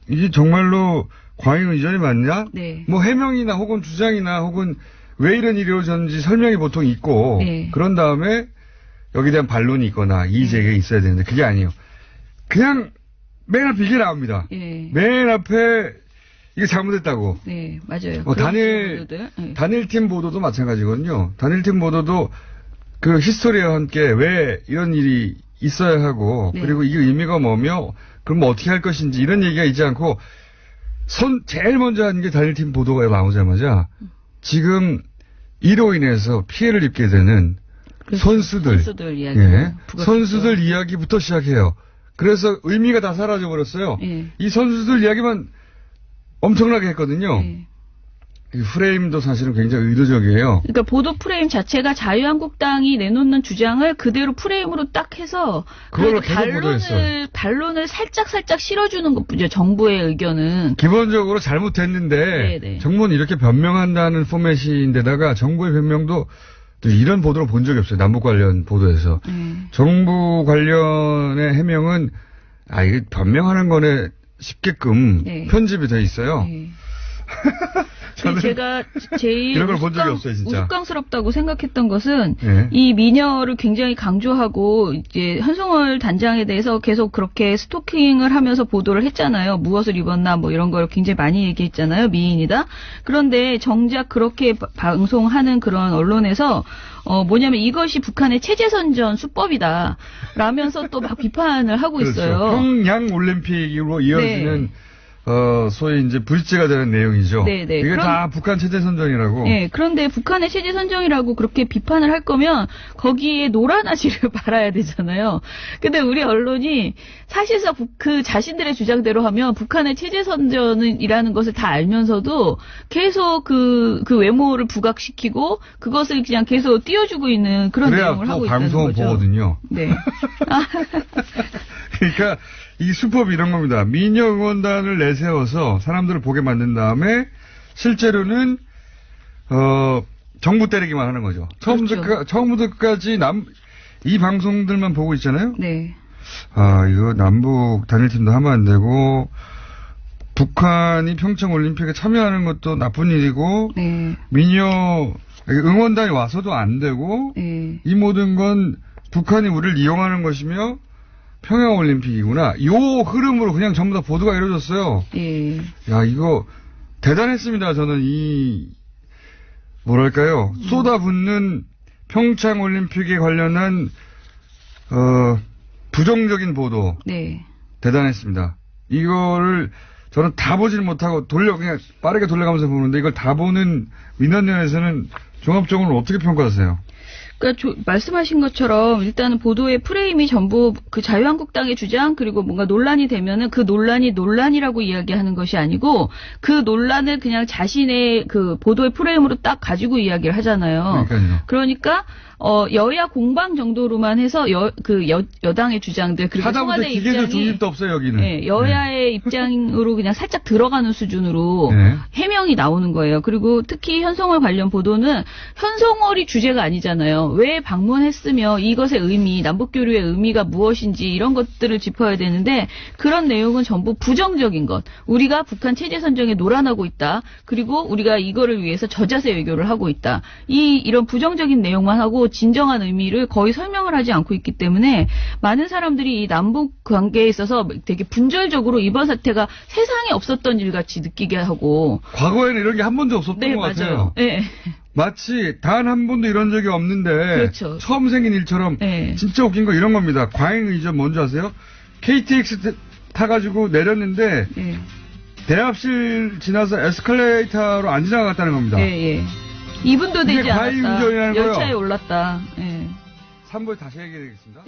Speaker 5: 이게 정말로 과잉 의전이 맞냐?
Speaker 7: 네.
Speaker 5: 해명이나 혹은 주장이나 혹은 왜 이런 일이 이루어졌는지 설명이 보통 있고 그런 다음에 여기에 대한 반론이 있거나 이의 제기가 있어야 되는데 그게 아니에요. 그냥 맨날 빌게 나옵니다.
Speaker 7: 예.
Speaker 5: 맨 앞에 이게 잘못했다고.
Speaker 7: 네, 맞아요.
Speaker 5: 단일팀 보도도 마찬가지거든요. 단일팀 보도도 그 히스토리와 함께 왜 이런 일이 있어야 하고,
Speaker 7: 네.
Speaker 5: 그리고 이게 의미가 뭐며, 그럼 뭐 어떻게 할 것인지 이런 얘기가 있지 않고, 제일 먼저 한 게 단일팀 보도가 나오자마자, 지금 이로 인해서 피해를 입게 되는 선수들
Speaker 7: 이야기.
Speaker 5: 예. 선수들 이야기부터 시작해요. 그래서 의미가 다 사라져 버렸어요.
Speaker 7: 예.
Speaker 5: 이 선수들 이야기만 엄청나게 했거든요.
Speaker 7: 예.
Speaker 5: 이 프레임도 사실은 굉장히 의도적이에요.
Speaker 7: 그러니까 보도 프레임 자체가 자유한국당이 내놓는 주장을 그대로 프레임으로 딱 해서
Speaker 5: 그걸로 계속 보도했어요.
Speaker 7: 반론을 살짝 실어주는 것뿐이죠. 정부의 의견은.
Speaker 5: 기본적으로 잘못했는데
Speaker 7: 네네.
Speaker 5: 정부는 이렇게 변명한다는 포맷인데다가 정부의 변명도 또 이런 보도를 본 적이 없어요. 남북 관련 보도에서. 정부 관련의 해명은 이게 변명하는 거네 싶게끔
Speaker 7: 네.
Speaker 5: 편집이 돼 있어요.
Speaker 7: 네. 제가 제일
Speaker 5: 이런 걸 본 적이 없어요, 진짜.
Speaker 7: 우스꽝스럽다고 생각했던 것은
Speaker 5: 네.
Speaker 7: 이 미녀를 굉장히 강조하고 이제 한송월 단장에 대해서 계속 그렇게 스토킹을 하면서 보도를 했잖아요. 무엇을 입었나 뭐 이런 걸 굉장히 많이 얘기했잖아요. 미인이다. 그런데 정작 그렇게 방송하는 그런 언론에서 뭐냐면 이것이 북한의 체제선전 수법이다. 라면서 또 막 비판을 하고
Speaker 5: 그렇죠.
Speaker 7: 있어요.
Speaker 5: 평양 올림픽으로 이어지는 소위 이제 브릿지가 되는 내용이죠.
Speaker 7: 네네.
Speaker 5: 이게 다 북한 체제 선전이라고.
Speaker 7: 네, 그런데 북한의 체제 선정이라고 그렇게 비판을 할 거면 거기에 노란 아지를 발아야 되잖아요. 근데 우리 언론이 사실상 그 자신들의 주장대로 하면 북한의 체제 선전이라는 것을 다 알면서도 계속 그 외모를 부각시키고 그것을 그냥 계속 띄워주고 있는 그런 내용을 하고 있다는 거죠.
Speaker 5: 방송 보거든요.
Speaker 7: 네.
Speaker 5: 그러니까 이 수법이 이런 겁니다. 미녀 응원단을 내세워서 사람들을 보게 만든 다음에 실제로는 정부 때리기만 하는 거죠. 처음부터 끝까지 이 방송들만 보고 있잖아요.
Speaker 7: 네.
Speaker 5: 이거 남북 단일팀도 하면 안 되고 북한이 평창 올림픽에 참여하는 것도 나쁜 일이고
Speaker 7: 네.
Speaker 5: 미녀 응원단이 와서도 안 되고
Speaker 7: 네.
Speaker 5: 이 모든 건 북한이 우리를 이용하는 것이며 평양올림픽이구나. 요 흐름으로 그냥 전부 다 보도가 이루어졌어요.
Speaker 7: 예.
Speaker 5: 야, 이거 대단했습니다. 저는 뭐랄까요. 쏟아붓는 평창올림픽에 관련한, 부정적인 보도.
Speaker 7: 네.
Speaker 5: 대단했습니다. 이거를 저는 다 보질 못하고 그냥 빠르게 돌려가면서 보는데 이걸 다 보는 민원연에서는 종합적으로 어떻게 평가하세요?
Speaker 7: 그러니까 말씀하신 것처럼 일단은 보도의 프레임이 전부 그 자유한국당의 주장 그리고 뭔가 논란이 되면은 그 논란이 논란이라고 이야기하는 것이 아니고 그 논란을 그냥 자신의 그 보도의 프레임으로 딱 가지고 이야기를 하잖아요.
Speaker 5: 그러니까요.
Speaker 7: 그러니까 여야 공방 정도로만 해서 여당의 주장들 그리고 청와대
Speaker 5: 기계적
Speaker 7: 입장이
Speaker 5: 중립도 없어요 여기는.
Speaker 7: 네, 여야의 입장으로 그냥 살짝 들어가는 수준으로 해명이 나오는 거예요. 그리고 특히 현송월 관련 보도는 현송월이 주제가 아니잖아요. 왜 방문했으며 이것의 의미, 남북교류의 의미가 무엇인지 이런 것들을 짚어야 되는데 그런 내용은 전부 부정적인 것. 우리가 북한 체제 선정에 노란하고 있다. 그리고 우리가 이거를 위해서 저자세 외교를 하고 있다. 이런 부정적인 내용만 하고 진정한 의미를 거의 설명을 하지 않고 있기 때문에 많은 사람들이 이 남북 관계에 있어서 되게 분절적으로 이번 사태가 세상에 없었던 일 같이 느끼게 하고
Speaker 5: 과거에는 이런 게 한 번도 없었던 것 같아요.
Speaker 7: 네.
Speaker 5: 마치 단 한 번도 이런 적이 없는데
Speaker 7: 그렇죠.
Speaker 5: 처음 생긴 일처럼 진짜 웃긴 거 이런 겁니다. 과잉의전 뭔지 아세요? KTX 타가지고 내렸는데 대합실 지나서 에스컬레이터로 안 지나갔다는 겁니다.
Speaker 7: 이분도 되지 않았다.
Speaker 5: 과잉의전이라는 거예요.
Speaker 7: 열차에 올랐다.
Speaker 5: 3부에 다시 얘기하겠습니다.